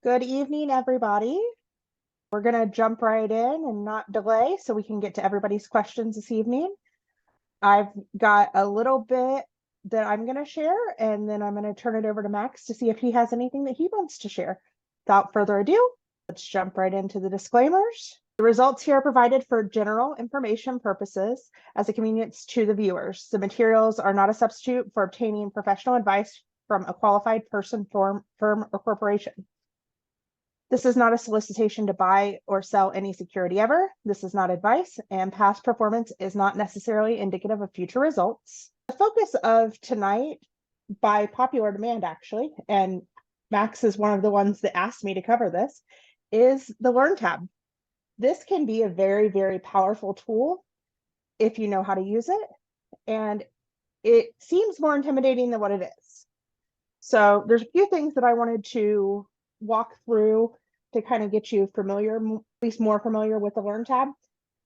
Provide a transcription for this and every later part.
Good evening, everybody. We're going to jump right in and not delay so we can get to everybody's questions this evening. I've got a little bit that I'm going to share, and then I'm going to turn it over to Max to see if he has anything that he wants to share. Without further ado, let's jump right into the disclaimers. The results here are provided for general information purposes as a convenience to the viewers. The materials are not a substitute for obtaining professional advice from a qualified person, firm, or corporation. This is not a solicitation to buy or sell any security ever. This is not advice, and past performance is not necessarily indicative of future results. The focus of tonight, by popular demand actually, and Max is one of the ones that asked me to cover this, is the Learn tab. This can be a very, very powerful tool if you know how to use it, and it seems more intimidating than what it is. So there's a few things that I wanted to walk through to kind of get you familiar, at least more familiar with the Learn tab.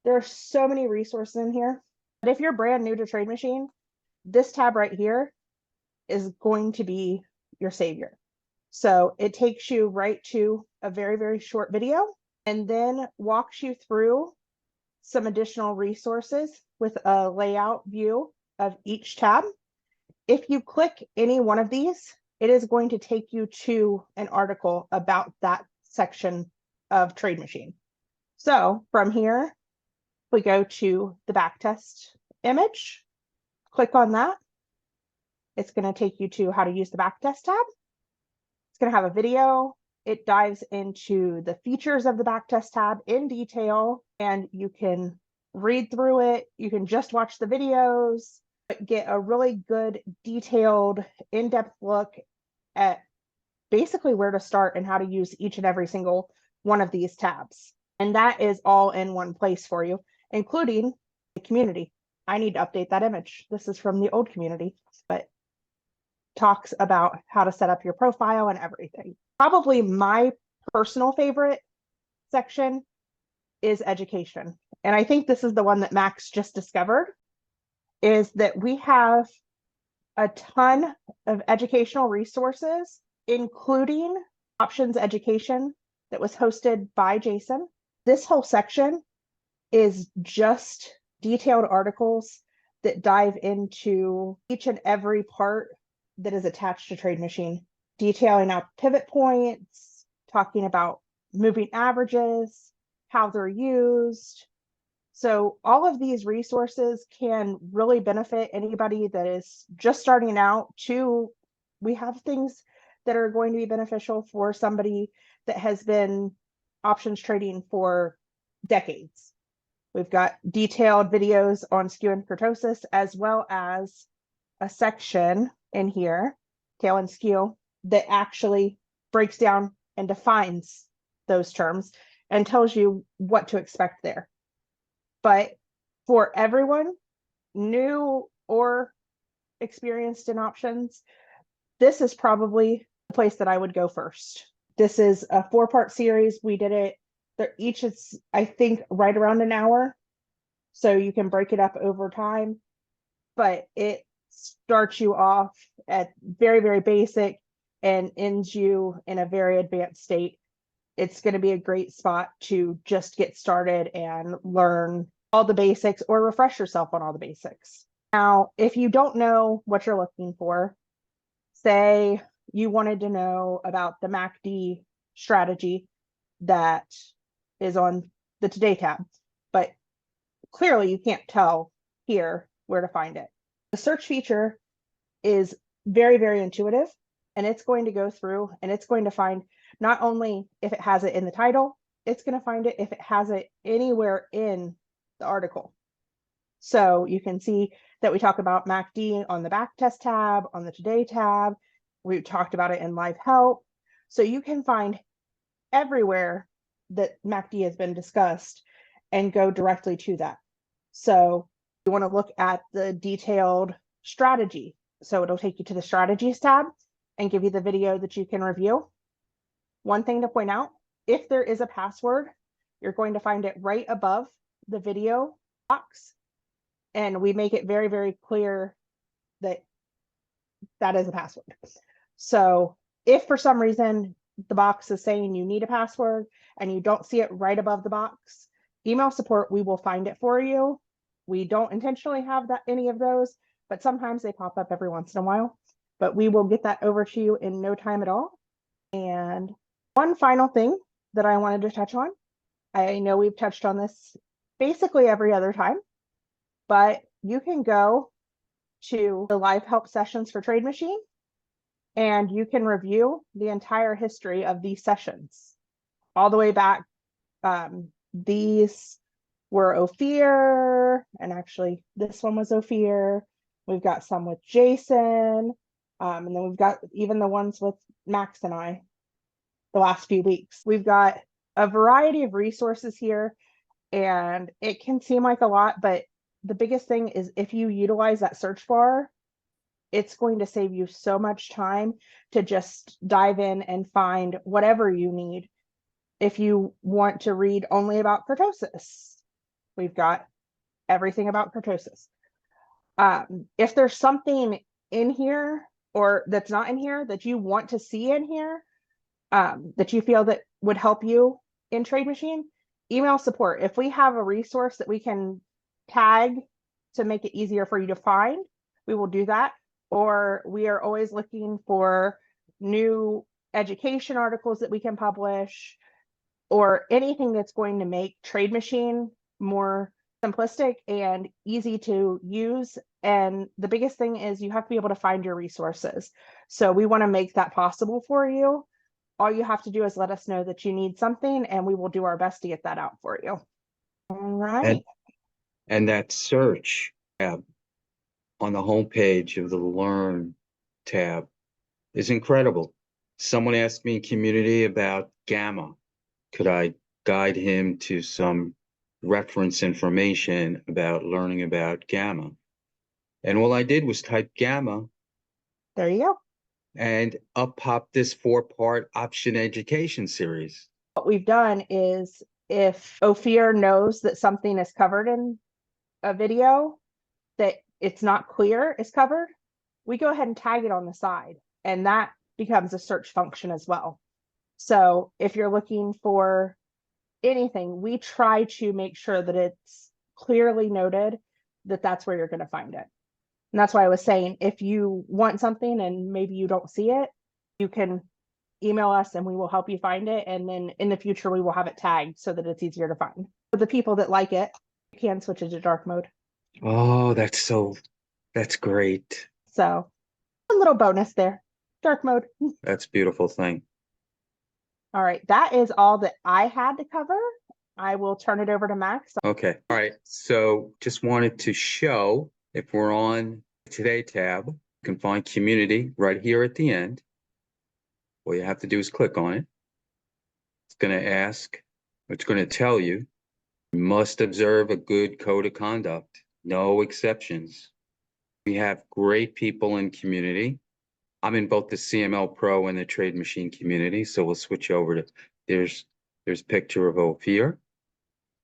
There are so many resources in here. But if you're brand new to TradeMachine, this tab right here is going to be your savior. So it takes you right to a very, very short video and then walks you through some additional resources with a layout view of each tab. If you click any one of these, it is going to take you to an article about that section of TradeMachine. So from here, we go to the backtest image, click on that. It's going to take you to how to use the backtest tab. It's going to have a video. It dives into the features of the backtest tab in detail, and you can read through it. You can just watch the videos, but get a really good, detailed, in-depth look at basically where to start and how to use each and every single one of these tabs. And that is all in one place for you, including the community. I need to update that image. This is from the old community, but talks about how to set up your profile and everything. Probably my personal favorite section is education. And I think this is the one that Max just discovered, is that we have a ton of educational resources, including options education that was hosted by Jason. This whole section is just detailed articles that dive into each and every part that is attached to TradeMachine, detailing out pivot points, talking about moving averages, how they're used. So all of these resources can really benefit anybody that is just starting out. We have things that are going to be beneficial for somebody that has been options trading for decades. We've got detailed videos on skew and kurtosis, as well as a section in here, tail and skew, that actually breaks down and defines those terms and tells you what to expect there. But for everyone, new or experienced in options, this is probably the place that I would go first. This is a 4-part series. We did it. They're each is, I think, right around an hour. So you can break it up over time. But it starts you off at very, very basic and ends you in a very advanced state. It's going to be a great spot to just get started and learn all the basics or refresh yourself on all the basics. Now, if you don't know what you're looking for, say you wanted to know about the MACD strategy that is on the Today tab, but clearly you can't tell here where to find it. The search feature is very, very intuitive, and it's going to go through and it's going to find not only if it has it in the title, it's going to find it if it has it anywhere in the article. So you can see that we talk about MACD on the backtest tab, on the Today tab. We talked about it in live help. So you can find everywhere that MACD has been discussed and go directly to that. So you want to look at the detailed strategy. So it'll take you to the strategies tab and give you the video that you can review. One thing to point out, if there is a password, you're going to find it right above the video box. And we make it very, very clear that that is a password. So if for some reason the box is saying you need a password and you don't see it right above the box, email support, we will find it for you. We don't intentionally have any of those, but sometimes they pop up every once in a while. But we will get that over to you in no time at all. And one final thing that I wanted to touch on, I know we've touched on this basically every other time, but you can go to the live help sessions for TradeMachine and you can review the entire history of these sessions all the way back. These were Ophir, and actually this one was Ophir. We've got some with Jason, and then we've got even the ones with Max and I the last few weeks. We've got a variety of resources here, and it can seem like a lot, but the biggest thing is if you utilize that search bar, it's going to save you so much time to just dive in and find whatever you need. If you want to read only about kurtosis, we've got everything about kurtosis. If there's something in here or that's not in here that you want to see in here, that you feel that would help you in TradeMachine, email support. If we have a resource that we can tag to make it easier for you to find, we will do that. Or we are always looking for new education articles that we can publish, or anything that's going to make TradeMachine more simplistic and easy to use. And the biggest thing is you have to be able to find your resources. So we want to make that possible for you. All you have to do is let us know that you need something and we will do our best to get that out for you. All right. And that search tab on the homepage of the Learn tab is incredible. Someone asked me in community about Gamma. Could I guide him to some reference information about learning about Gamma? And all I did was type Gamma. There you go. And up popped this 4-part option education series. What we've done is if Ophir knows that something is covered in a video that it's not clear is covered, we go ahead and tag it on the side, and that becomes a search function as well. So if you're looking for anything, we try to make sure that it's clearly noted that that's where you're going to find it. And that's why I was saying, if you want something and maybe you don't see it, you can email us and we will help you find it. And then in the future, we will have it tagged so that it's easier to find. For the people that like it, you can switch it to dark mode. Oh, that's great. So a little bonus there, dark mode. That's a beautiful thing. All right, that is all that I had to cover. I will turn it over to Max. Okay. All right. So just wanted to show, if we're on Today tab, you can find Community right here at the end. All you have to do is click on it. It's going to ask, it's going to tell you, you must observe a good code of conduct. No exceptions. We have great people in Community. I'm in both the CML Pro and the TradeMachine community, so we'll switch over to, there's a picture of Ophir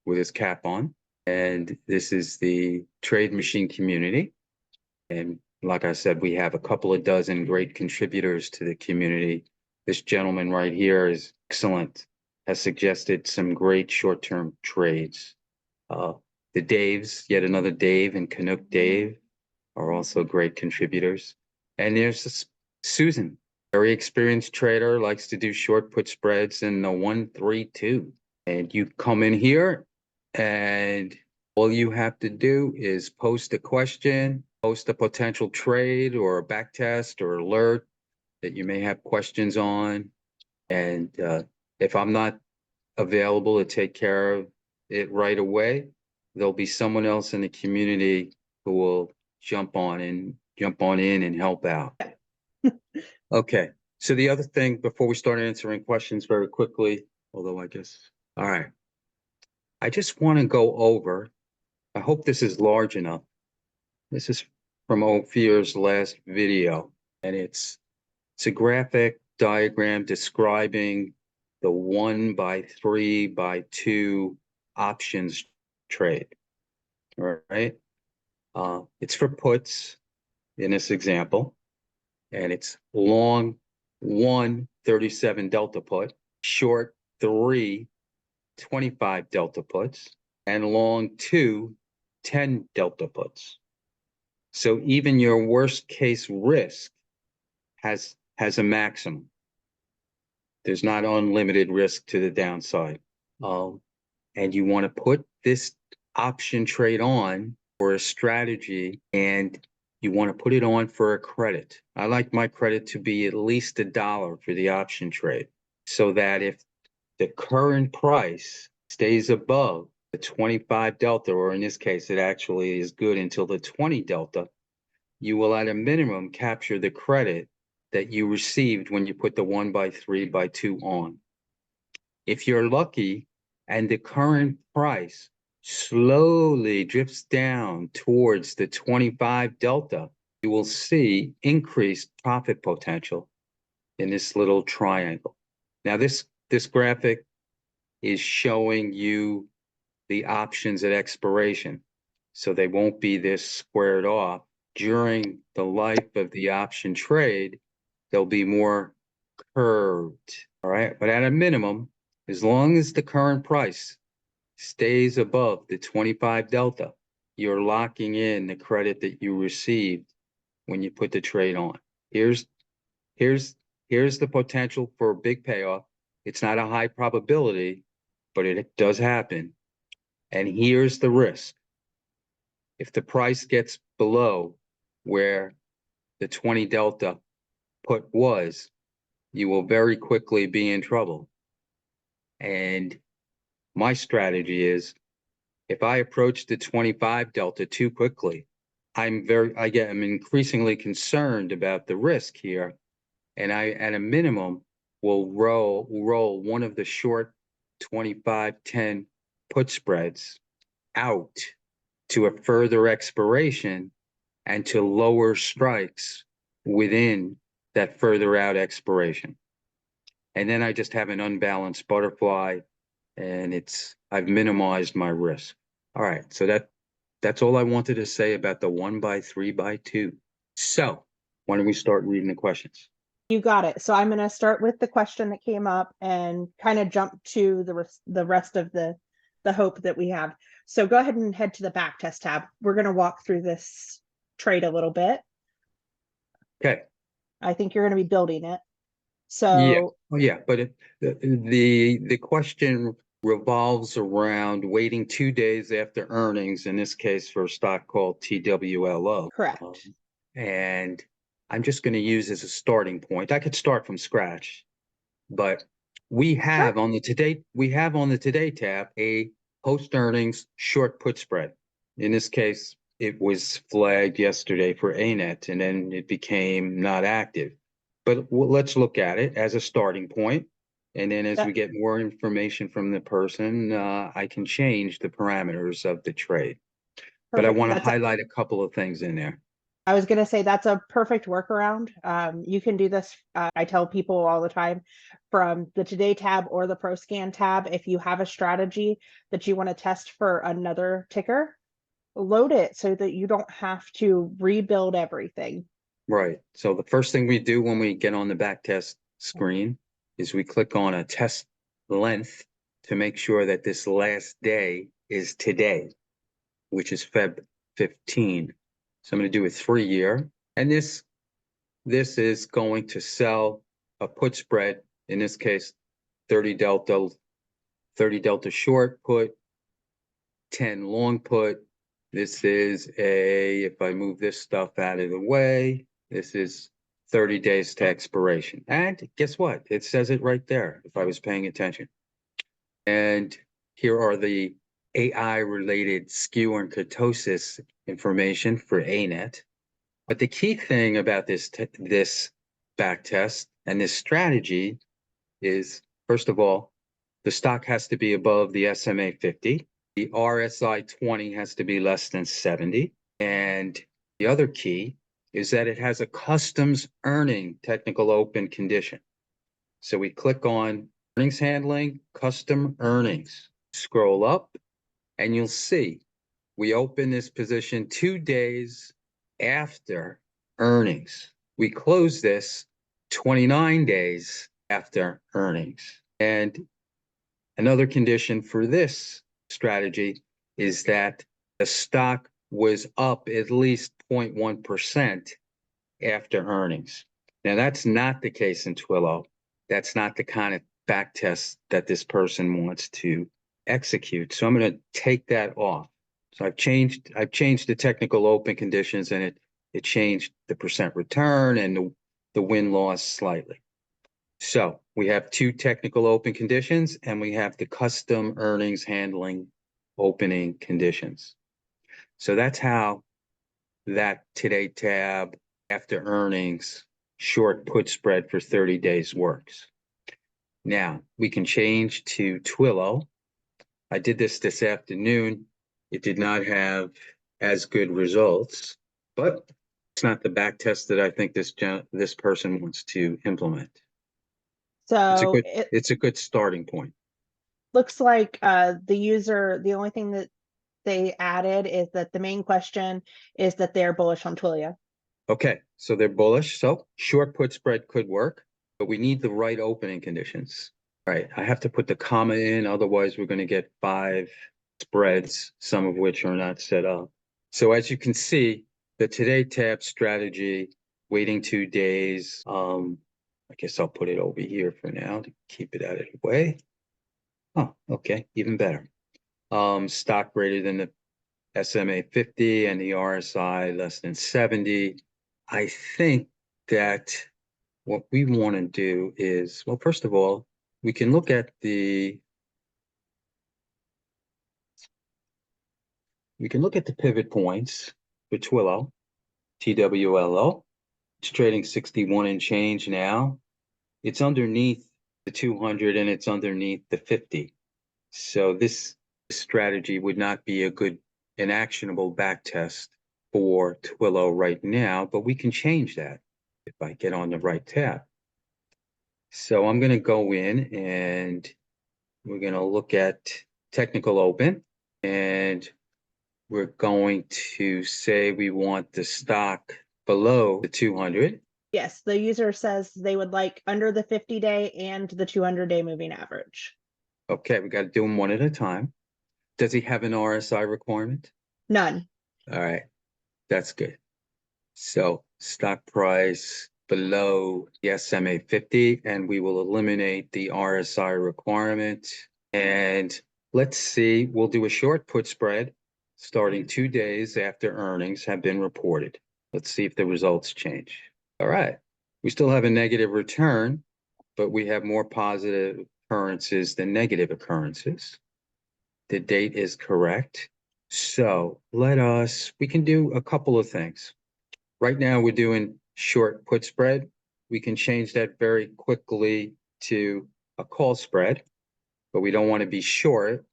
with his cap on, and this is the TradeMachine community. And like I said, we have a couple of dozen great contributors to the community. This gentleman right here is excellent, has suggested some great short-term trades. The Daves, yet another Dave and Canuck Dave, are also great contributors. And there's this Susan, very experienced trader, likes to do short put spreads in the 1-3-2. And you come in here and all you have to do is post a question, post a potential trade or a back test or alert that you may have questions on. And if I'm not available to take care of it right away, there'll be someone else in the community who will jump on in and help out. Okay. So the other thing before we start answering questions very quickly, although I guess, all right. I just want to go over, I hope this is large enough. This is from Ophir's last video, and it's a graphic diagram describing the 1-by-3-by-2 options trade. All right. It's for puts in this example, and it's long one 37 delta put, short three 25 delta puts, and long two 10 delta puts. So even your worst case risk has a maximum. There's not unlimited risk to the downside. And you want to put this option trade on for a strategy, and you want to put it on for a credit. I like my credit to be at least $1 for the option trade, so that if the current price stays above the 25 delta, or in this case, it actually is good until the 20 delta, you will at a minimum capture the credit that you received when you put the 1x3x2 on. If you're lucky and the current price slowly drifts down towards the 25 delta, you will see increased profit potential in this little triangle. Now, this graphic is showing you the options at expiration, so they won't be this squared off. During the life of the option trade, they'll be more curved, all right? But at a minimum, as long as the current price stays above the 25 delta, you're locking in the credit that you received when you put the trade on. Here's the potential for a big payoff. It's not a high probability, but it does happen. And here's the risk. If the price gets below where the 20 delta put was, you will very quickly be in trouble. And my strategy is, if I approach the 25 delta too quickly, I'm increasingly concerned about the risk here. And I, at a minimum, will roll one of the short 25-10 put spreads out to a further expiration and to lower strikes within that further out expiration. And then I just have an unbalanced butterfly, and I've minimized my risk. All right, so that's all I wanted to say about the 1x3x2. So why don't we start reading the questions? You got it. So I'm going to start with the question that came up and kind of jump to the rest of the hope that we have. So go ahead and head to the back test tab. We're going to walk through this trade a little bit. Okay. I think you're going to be building it. So yeah, but the question revolves around waiting 2 days after earnings, in this case for a stock called TWLO. Correct. And I'm just going to use as a starting point. I could start from scratch, but we have on the Today tab a post earnings short put spread. In this case, it was flagged yesterday for ANET, and then it became not active. But let's look at it as a starting point. And then as we get more information from the person, I can change the parameters of the trade. But I want to highlight a couple of things in there. I was going to say that's a perfect workaround. You can do this. I tell people all the time, from the Today tab or the Pro Scan tab, if you have a strategy that you want to test for another ticker, load it so that you don't have to rebuild everything. Right. So the first thing we do when we get on the back test screen is we click on a test length to make sure that this last day is today, which is Feb 15. So I'm going to do a 3-year, and this is going to sell a put spread, in this case 30 delta short put, 10 long put. This is if I move this stuff out of the way, this is 30 days to expiration. And guess what? It says it right there if I was paying attention. And here are the AI-related skew and kurtosis information for ANET. But the key thing about this back test and this strategy is, first of all, the stock has to be above the SMA 50. The RSI 20 has to be less than 70. And the other key is that it has a customs earning technical open condition. So we click on earnings handling, custom earnings, scroll up, and you'll see we open this position 2 days after earnings. We close this 29 days after earnings. And another condition for this strategy is that the stock was up at least 0.1% after earnings. Now, that's not the case in Twilio. That's not the kind of back test that this person wants to execute. So I'm going to take that off. So I've changed the technical open conditions, and it changed the percent return and the win-loss slightly. So we have two technical open conditions, and we have the custom earnings handling opening conditions. So that's how that today tab after earnings short put spread for 30 days works. Now we can change to Twilio. I did this afternoon. It did not have as good results, but it's not the back test that I think this person wants to implement. So It's a good starting point. looks like the only thing that they added is that the main question is that they're bullish on Twilio. Okay, so they're bullish. So short put spread could work, but we need the right opening conditions. All right, I have to put the comma in, otherwise we're going to get 5 spreads, some of which are not set up. So as you can see, the today tab strategy, waiting 2 days. I guess I'll put it over here for now to keep it out of the way. Oh, okay, even better. Stock greater than the SMA 50 and the RSI less than 70. I think that what we want to do is, well, first of all, we can look at the pivot points for Twilio, TWLO. It's trading 61 and change now. It's underneath the 200 and it's underneath the 50. So this strategy would not be an actionable back test for Twilio right now, but we can change that if I get on the right tab. So I'm going to go in and we're going to look at technical open, and we're going to say we want the stock below the 200. Yes, the user says they would like under the 50-day and the 200-day moving average. Okay, we got to do them one at a time. Does he have an RSI requirement? None. All right, that's good. So stock price below the SMA 50, and we will eliminate the RSI requirement. And let's see, we'll do a short put spread starting 2 days after earnings have been reported. Let's see if the results change. All right, we still have a negative return, but we have more positive occurrences than negative occurrences. The date is correct. So we can do a couple of things. Right now we're doing short put spread. We can change that very quickly to a call spread, but we don't want to be shorted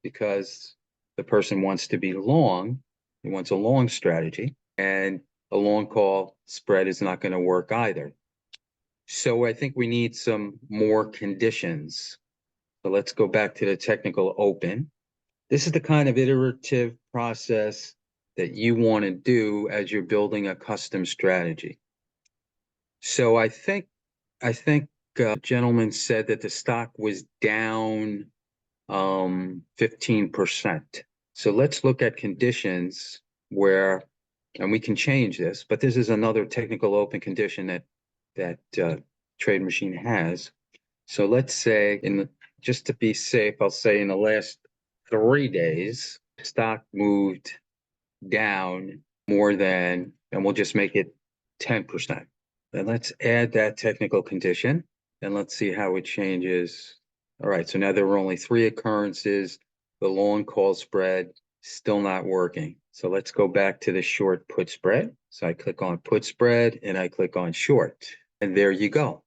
because the person wants to be long. He wants a long strategy, and a long call spread is not going to work either. So I think we need some more conditions. So let's go back to the technical open. This is the kind of iterative process that you want to do as you're building a custom strategy. So I think gentleman said that the stock was down 15%. So let's look at conditions where, and we can change this, but this is another technical open condition that TradeMachine has. So let's say just to be safe, I'll say in the last 3 days, stock moved down more than, and we'll just make it 10%. Then let's add that technical condition, and let's see how it changes. All right, so now there were only 3 occurrences. The long call spread still not working. So let's go back to the short put spread. So I click on put spread and I click on short, and there you go.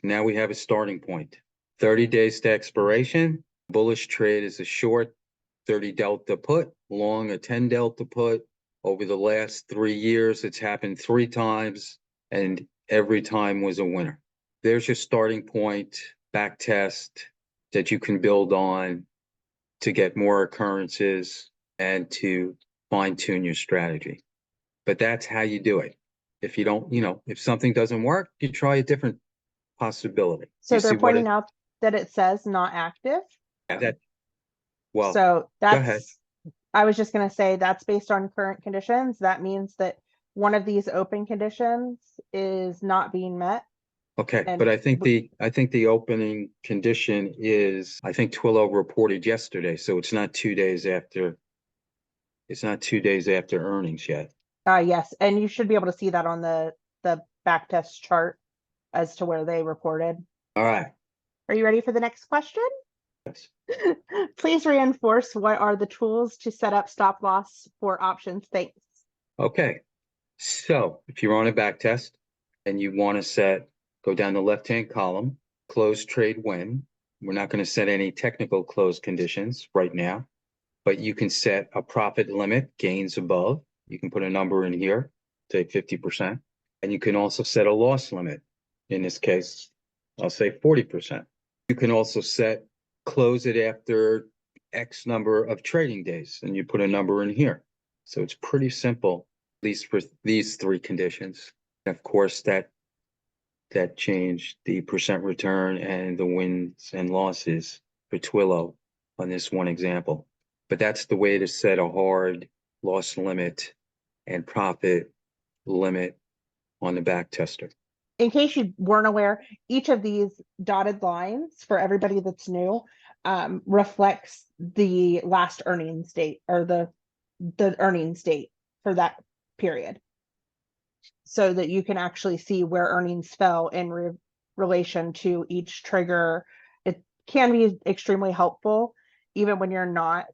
Now we have a starting point. 30 days to expiration. Bullish trade is a short 30 delta put, long a 10 delta put. Over the last 3 years, it's happened 3 times, and every time was a winner. There's your starting point, back test that you can build on to get more occurrences and to fine tune your strategy. But that's how you do it. If you don't, if something doesn't work, you try a different possibility. So You they're see what pointing out that it says not active. Well, So go ahead. I was just going to say that's based on current conditions. That means that one of these open conditions is not being met. Okay, And but I think the opening condition is, I think Twilio reported yesterday, so it's not 2 days after. It's not 2 days after earnings yet. Yes, and you should be able to see that on the backtest chart as to where they reported. All right. Are you ready for the next question? Yes. Please reinforce what are the tools to set up stop loss for options. Thanks. Okay. So if you're on a back test and you want to go down the left-hand column, close trade when. We're not going to set any technical close conditions right now, but you can set a profit limit, gains above. You can put a number in here, say 50%. And you can also set a loss limit. In this case, I'll say 40%. You can also close it after X number of trading days, and you put a number in here. So it's pretty simple, at least for these three conditions. And of course, that changed the percent return and the wins and losses for Twilio on this one example. But that's the way to set a hard loss limit and profit limit on the back tester. In case you weren't aware, each of these dotted lines for everybody that's new reflects the last earnings date or the earnings date for that period, so that you can actually see where earnings fell in relation to each trigger. It can be extremely helpful, even when you're not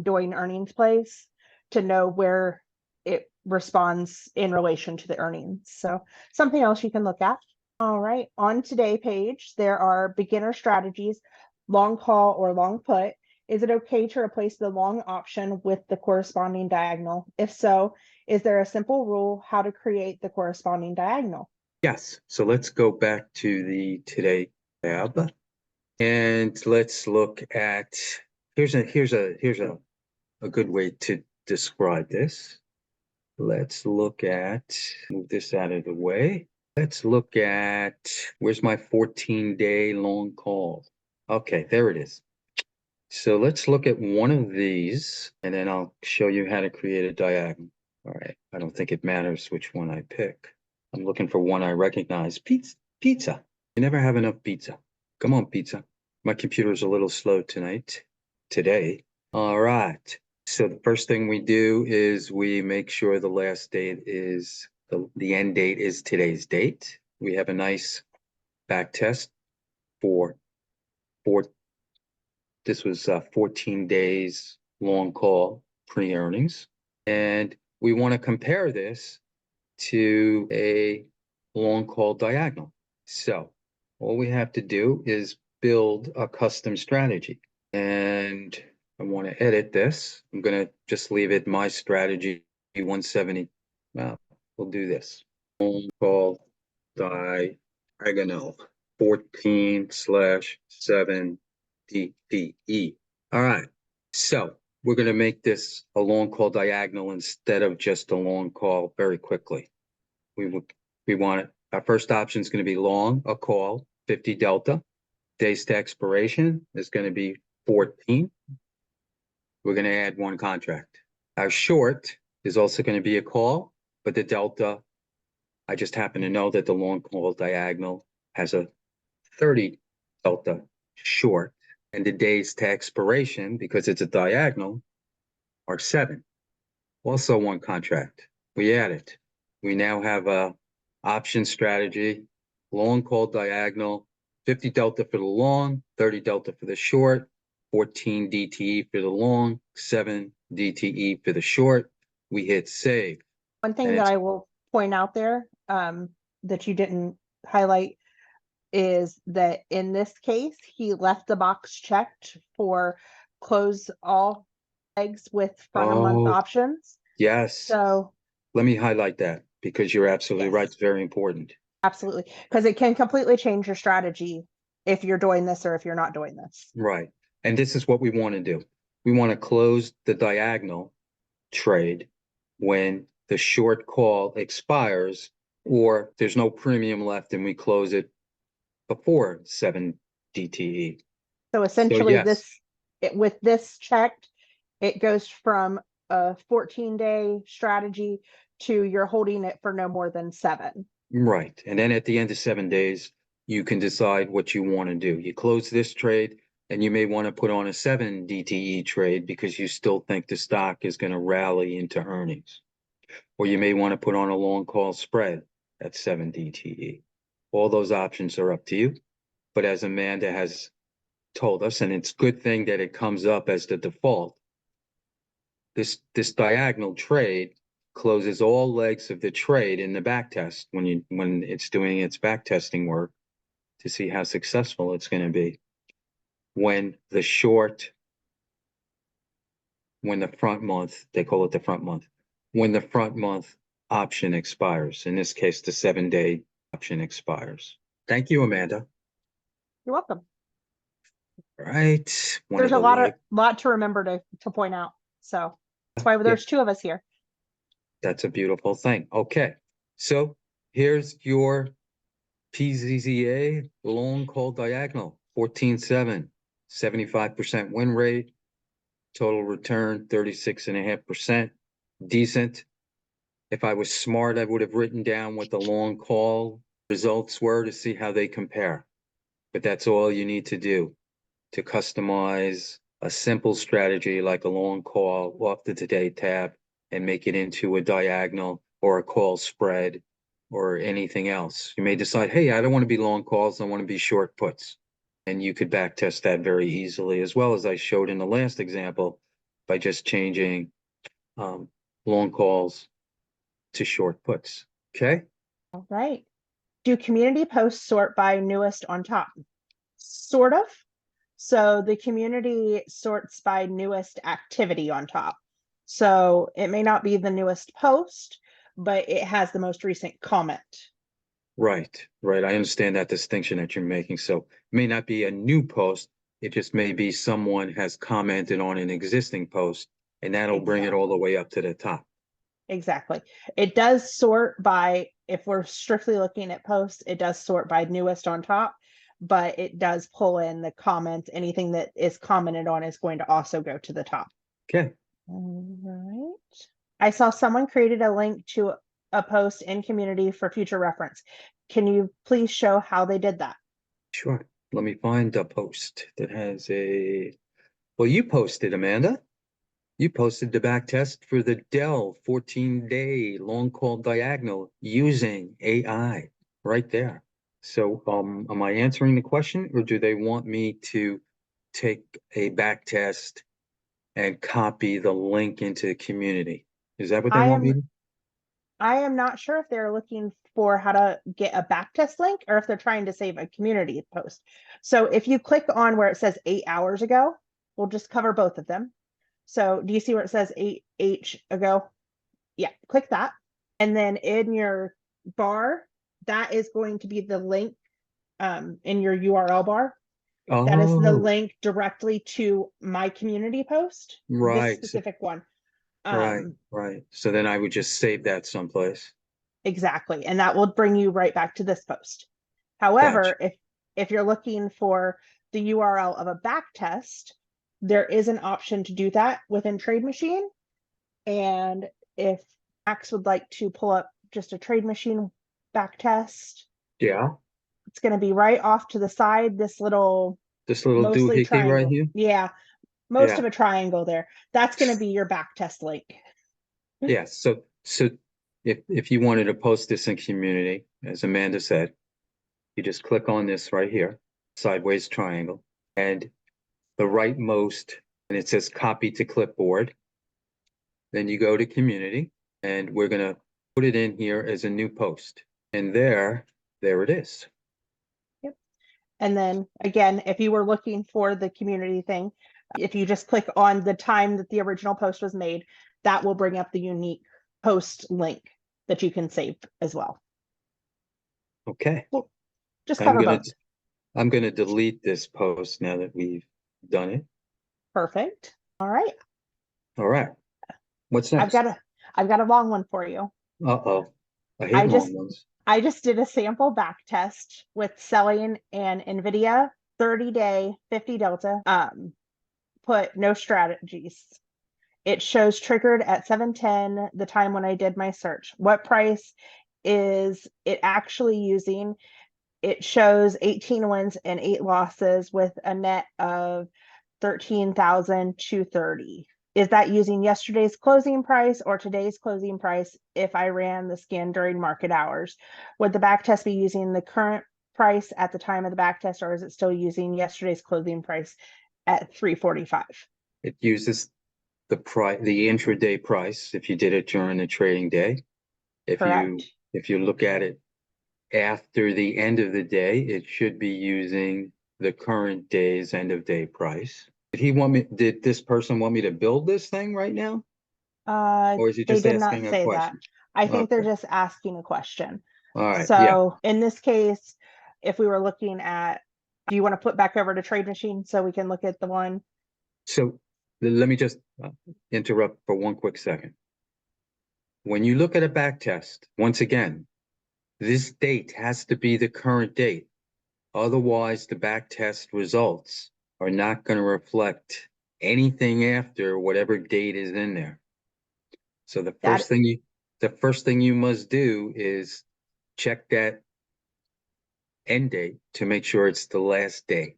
doing earnings plays, to know where it responds in relation to the earnings. So something else you can look at. All right, on today page, there are beginner strategies, long call or long put. Is it okay to replace the long option with the corresponding diagonal? If so, is there a simple rule how to create the corresponding diagonal? Yes, so let's go back to the Today tab and let's look at, here's a good way to describe this. Let's look at, move this out of the way. Let's look at, where's my 14-day long call? Okay, there it is. So let's look at one of these, and then I'll show you how to create a diagonal. All right, I don't think it matters which one I pick. I'm looking for one I recognize. Pizza. You never have enough pizza. Come on, pizza. My computer's a little slow today. All right. So the first thing we do is we make sure the last date is, the end date is today's date. We have a nice back test for this was 14 days long call pre-earnings. And we want to compare this to a long call diagonal. So all we have to do is build a custom strategy. And I want to edit this. I'm going to just leave it my strategy 170. Well, we'll do this. Long call diagonal 14/7 DTE. All right. So we're going to make this a long call diagonal instead of just a long call very quickly. We want it. Our first option is going to be long, a call, 50 delta. Days to expiration is going to be 14. We're going to add one contract. Our short is also going to be a call, but the delta, I just happen to know that the long call diagonal has a 30 delta short, and the days to expiration, because it's a diagonal, are 7. Also one contract. We add it. We now have a option strategy, long call diagonal, 50 delta for the long, 30 delta for the short, 14 DTE for the long, 7 DTE for the short. We hit save. One thing that I will point out there that you didn't highlight is that in this case, he left the box checked for close all legs with front of month options. Yes. So let me highlight that because you're absolutely right. It's very important. Absolutely. Because it can completely change your strategy if you're doing this or if you're not doing this. Right. And this is what we want to do. We want to close the diagonal trade when the short call expires or there's no premium left and we close it before 7 DTE. So So essentially yes, with this checked, it goes from a 14-day strategy to you're holding it for no more than 7. right. And then at the end of 7 days, you can decide what you want to do. You close this trade and you may want to put on a 7 DTE trade because you still think the stock is going to rally into earnings. Or you may want to put on a long call spread at 7 DTE. All those options are up to you. But as Amanda has told us, and it's a good thing that it comes up as the default, this diagonal trade closes all legs of the trade in the back test when it's doing its back testing work to see how successful it's going to be. When the front month, they call it the front month, when the front month option expires, in this case, the 7-day option expires. Thank you, Amanda. You're welcome. All right. There's a lot to remember to point out. So that's why there's 2 of us here. That's a beautiful thing. Okay. So here's your PZZA long call diagonal, 14.7, 75% win rate, total return 36.5%. Decent. If I was smart, I would have written down what the long call results were to see how they compare. But that's all you need to do to customize a simple strategy like a long call off the today tab and make it into a diagonal or a call spread or anything else. You may decide, hey, I don't want to be long calls, I want to be short puts. And you could back test that very easily, as well as I showed in the last example by just changing long calls to short puts. Okay. All right. Do community posts sort by newest on top? Sort of. So the community sorts by newest activity on top. So it may not be the newest post, but it has the most recent comment. Right, right. I understand that distinction that you're making. So it may not be a new post. It just may be someone has commented on an existing post, and that'll bring it all the way up to the top. Exactly. It does sort by, if we're strictly looking at posts, it does sort by newest on top, but it does pull in the comments. Anything that is commented on is going to also go to the top. Okay. All right. I saw someone created a link to a post in community for future reference. Can you please show how they did that? Sure. Let me find a post that has a, well, you posted, Amanda. You posted the back test for the Dell 14-day long call diagonal using AI right there. So, am I answering the question, or do they want me to take a back test and copy the link into the community? Is that what they want me to? I am not sure if they're looking for how to get a backtest link or if they're trying to save a community post. So if you click on where it says 8 hours ago, we'll just cover both of them. So do you see where it says 8H ago? Yeah, click that. And then in your bar, that is going to be the link in your URL bar. That is the Oh, link directly to my community post, this right. specific one. Right, right. So then I would just save that someplace. Exactly. And that will bring you right back to this post. Gotcha. However, if you're looking for the URL of a back test, there is an option to do that within TradeMachine. And if Max would like to pull up just a TradeMachine back test, Yeah. it's going to be right off to the side, this little This little mostly doohickey right triangle. here. Yeah, most Yeah. of a triangle there. That's going to be your back test link. Yeah. So if you wanted to post this in community, as Amanda said, you just click on this right here, sideways triangle, and the rightmost, and it says copy to clipboard. Then you go to community, and we're gonna put it in here as a new post. And there it is. Yep. And then again, if you were looking for the community thing, if you just click on the time that the original post was made, that will bring up the unique post link that you can save as well. Okay. Well, just I'm cover gonna both. I'm gonna delete this post now that we've done it. Perfect. All right. All right. What's I've next? got a I've got a long one for you. Uh-oh. I I hate just long ones. I just did a sample back test with selling an NVIDIA 30-day 50 Delta. Put no strategies. It shows triggered at 7:10, the time when I did my search. What price is it actually using? It shows 18 wins and 8 losses with a net of 13,230. Is that using yesterday's closing price or today's closing price if I ran the scan during market hours? Would the back test be using the current price at the time of the back test, or is it still using yesterday's closing price at 345? It uses the intraday price if you did it during the trading day. If Correct. you look at it after the end of the day, it should be using the current day's end of day price. Did this person want me to build this thing right now? Or is he They just did not asking a say that. question? I think they're Okay. just asking a question. All right. Yeah. So in this case, if we were looking at, do you want to put back over to TradeMachine so we can look at the one? So let me just interrupt for one quick second. When you look at a back test, once again, this date has to be the current date. Otherwise, the back test results are not going to reflect anything after whatever date is in there. So the That first thing you must do is check that end date to make sure it's the last date.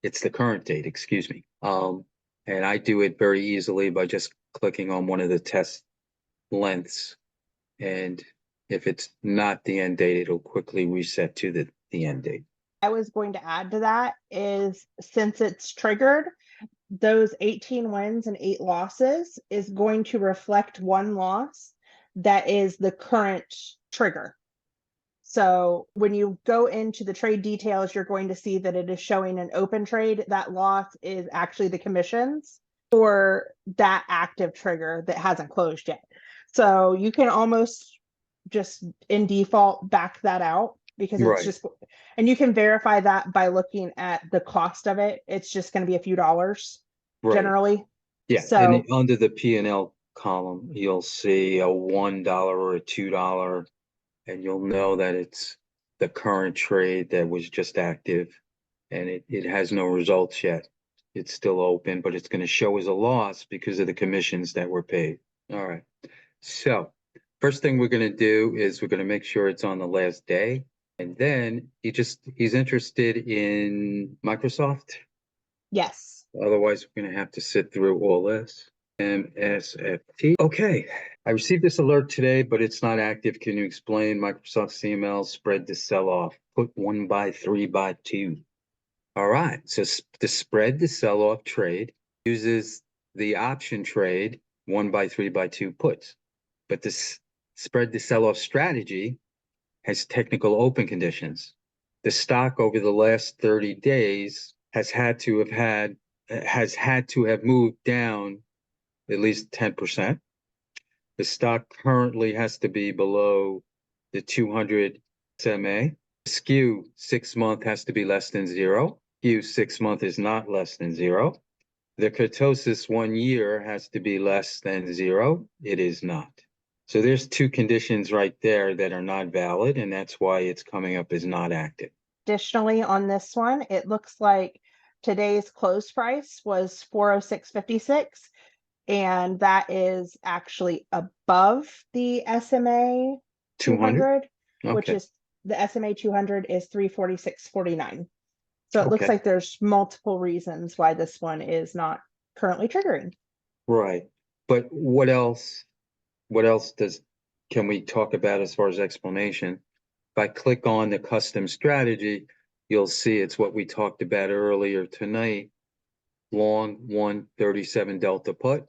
It's the current date, excuse me. And I do it very easily by just clicking on one of the test lengths. And if it's not the end date, it'll quickly reset to the end date. I was going to add to that is, since it's triggered, those 18 wins and 8 losses is going to reflect one loss that is the current trigger. So when you go into the trade details, you're going to see that it is showing an open trade. That loss is actually the commissions for that active trigger that hasn't closed yet. So you can almost just in default back that out, because it's Right. just, and you can verify that by looking at the cost of it. It's just going to be a few dollars Right. generally. Yeah. So And under the P&L column, you'll see a $1 or a $2, and you'll know that it's the current trade that was just active, and it has no results yet. It's still open, but it's going to show as a loss because of the commissions that were paid. All right. So first thing we're going to do is we're going to make sure it's on the last day. And then he's interested in Microsoft. yes. Otherwise, we're going to have to sit through all this. MSFT. Okay. I received this alert today, but it's not active. Can you explain Microsoft CML spread to sell off? Put 1 by 3 by 2. All right. So the spread to sell off trade uses the option trade 1 by 3 by 2 puts. But this spread to sell off strategy has technical open conditions. The stock over the last 30 days has had to have moved down at least 10%. The stock currently has to be below the 200 SMA. Skew 6-month has to be less than 0. Skew 6-month is not less than 0. The kurtosis 1 year has to be less than 0. It is not. So there's 2 conditions right there that are not valid, and that's why it's coming up as not active. Additionally, on this one, it looks like today's close price was 406.56, and that is actually above the SMA 200, which Okay. is the SMA 200 is 346.49. So it looks Okay. like there's multiple reasons why this one is not currently triggering. Right. But what else can we talk about as far as explanation? If I click on the custom strategy, you'll see it's what we talked about earlier tonight. Long 137 delta put,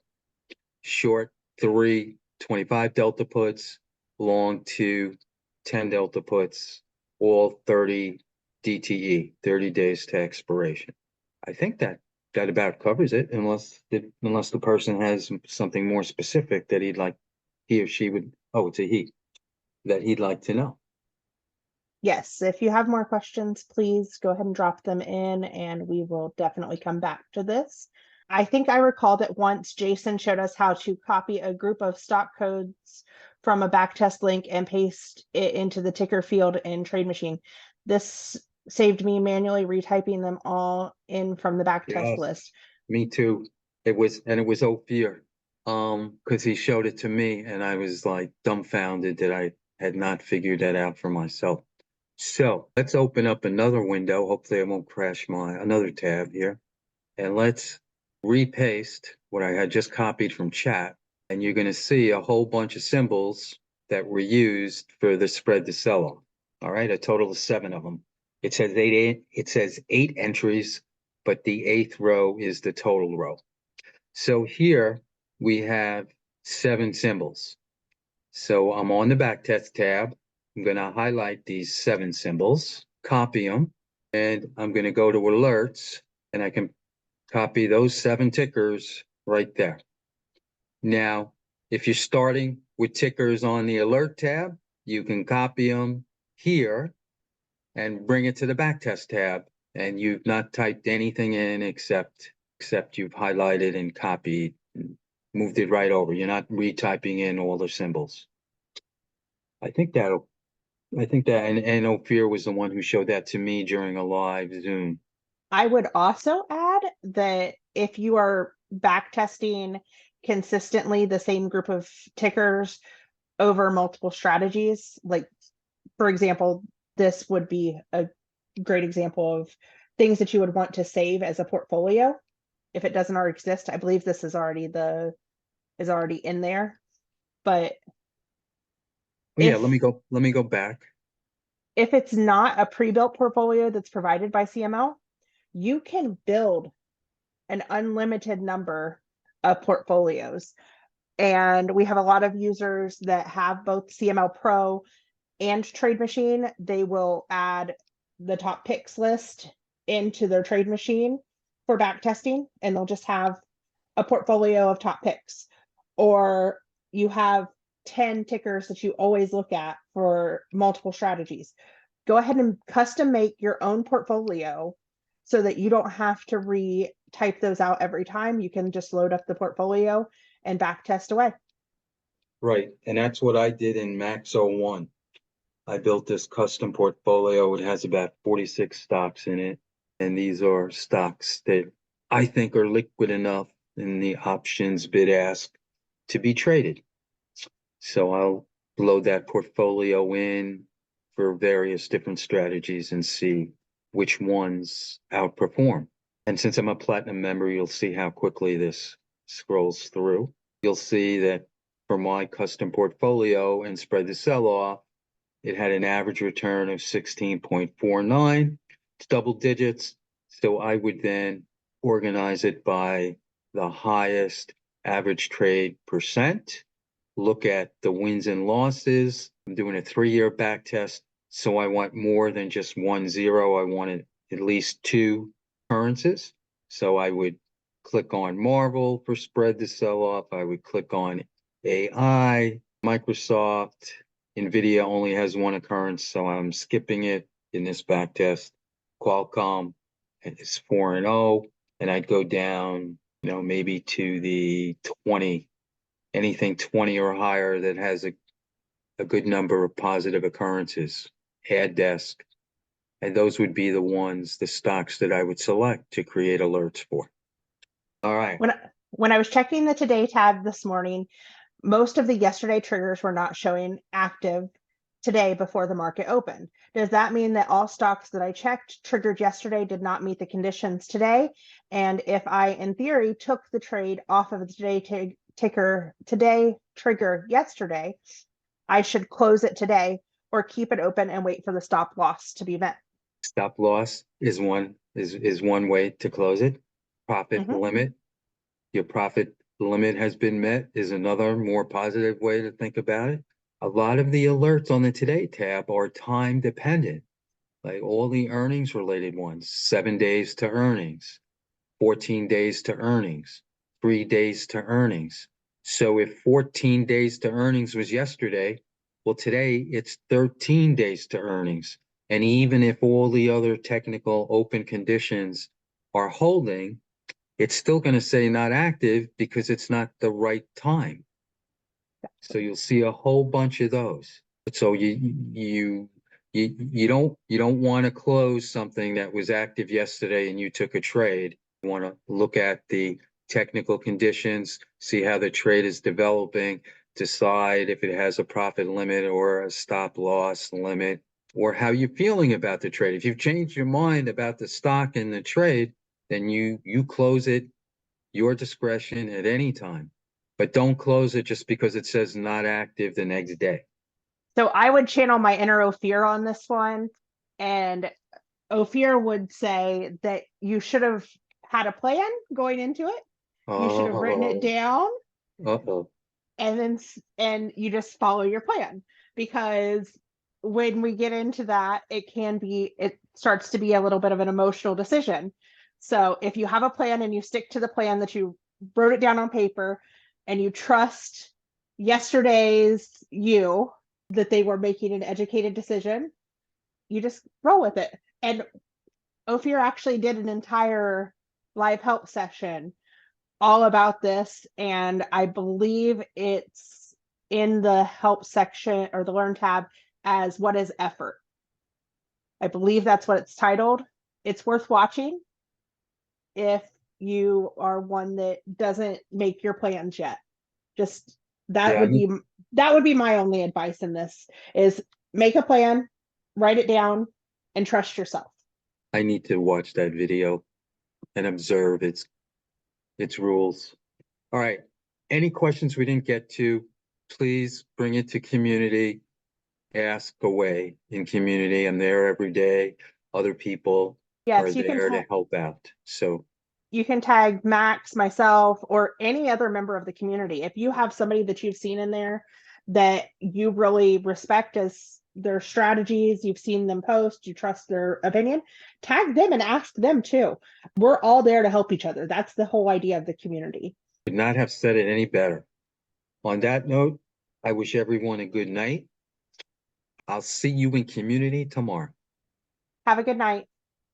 short 325 delta puts, long 210 delta puts, all 30 DTE, 30 days to expiration. I think that about covers it, unless the person has something more specific that he or she would, oh, it's a he, that he'd like to know. Yes, if you have more questions, please go ahead and drop them in, and we will definitely come back to this. I think I recall that once Jason showed us how to copy a group of stock codes from a backtest link and paste it into the ticker field in TradeMachine. This saved me manually retyping them all in from the backtest Yes, list. me too. It was Ophir. Because he showed it to me and I was like dumbfounded that I had not figured that out for myself. So let's open up another window. Hopefully I won't crash another tab here. And let's repaste what I had just copied from chat. And you're going to see a whole bunch of symbols that were used for the spread to sell off. All right, a total of 7 of them. It says eight entries, but the 8th row is the total row. So here we have 7 symbols. So I'm on the backtest tab. I'm going to highlight these 7 symbols, copy them, and I'm going to go to alerts, and I can copy those 7 tickers right there. Now, if you're starting with tickers on the alert tab, you can copy them here and bring it to the backtest tab, and you've not typed anything in except you've highlighted and copied, and moved it right over. You're not retyping in all the symbols. I think that, and Ophir was the one who showed that to me during a live Zoom. I would also add that if you are backtesting consistently the same group of tickers over multiple strategies, like for example, this would be a great example of things that you would want to save as a portfolio if it doesn't already exist. I believe this is already in there. But Yeah, if let me go back. if it's not a pre-built portfolio that's provided by CML, you can build an unlimited number of portfolios. And we have a lot of users that have both CML Pro and TradeMachine. They will add the top picks list into their TradeMachine for back testing, and they'll just have a portfolio of top picks. Or you have 10 tickers that you always look at for multiple strategies. Go ahead and custom make your own portfolio so that you don't have to re-type those out every time. You can just load up the portfolio and back test away. Right, and that's what I did in Max 01. I built this custom portfolio. It has about 46 stocks in it. And these are stocks that I think are liquid enough in the options bid ask to be traded. So I'll load that portfolio in for various different strategies and see which ones outperform. And since I'm a platinum member, you'll see how quickly this scrolls through. You'll see that for my custom portfolio and spread the sell off, it had an average return of 16.49. It's double digits. So I would then organize it by the highest average trade percent, look at the wins and losses. I'm doing a 3-year back test. So I want more than just 1 0. I wanted at least 2 occurrences. So I would click on Marvel for spread to sell off. I would click on AI, Microsoft. NVIDIA only has 1 occurrence, so I'm skipping it in this back test. Qualcomm is 4-0, and I'd go down, maybe to the 20, anything 20 or higher that has a good number of positive occurrences. Ad desk, and those would be the stocks that I would select to create alerts for. All right. When I was checking the Today tab this morning, most of the yesterday triggers were not showing active today before the market opened. Does that mean that all stocks that I checked triggered yesterday did not meet the conditions today? And if I, in theory, took the trade off of the today trigger yesterday, I should close it today or keep it open and wait for the stop loss to be met? Stop loss is one way to close it. Profit limit. Your profit limit has been met is another more positive way to think about it. A lot of the alerts on the Today tab are time dependent, like all the earnings related ones, 7 days to earnings, 14 days to earnings, 3 days to earnings. So if 14 days to earnings was yesterday, well, today it's 13 days to earnings. And even if all the other technical open conditions are holding, it's still going to say not active because it's not the right time. So you'll see a whole bunch of those. So you don't want to close something that was active yesterday and you took a trade. You want to look at the technical conditions, see how the trade is developing, decide if it has a profit limit or a stop loss limit, or how you're feeling about the trade. If you've changed your mind about the stock and the trade, then you close it, your discretion at any time. But don't close it just because it says not active the next day. So I would channel my inner Ophir on this one, and Ophir would say that you should have had a plan going into it. You should have written it Oh, down, uh-oh. and you just follow your plan, because when we get into that, it starts to be a little bit of an emotional decision. So if you have a plan and you stick to the plan that you wrote it down on paper, and you trust yesterday's you that they were making an educated decision, you just roll with it. And Ophir actually did an entire live help session all about this, and I believe it's in the help section or the learn tab as what is effort. I believe that's what it's titled. It's worth watching if you are one that doesn't make your plans yet. Just that Yeah, would be my only advice in this, is make a plan, write it down, and trust yourself. I need to watch that video and observe its rules. All right. Any questions we didn't get to, please bring it to community. Ask away in community. I'm there every day. Other people are Yes, there to help out. So you can tag Max, myself, or any other member of the community. If you have somebody that you've seen in there that you really respect as their strategies, you've seen them post, you trust their opinion, tag them and ask them too. We're all there to help each other. That's the whole idea of the community. could not have said it any better. On that note, I wish everyone a good night. I'll see you in community tomorrow. Have a good night.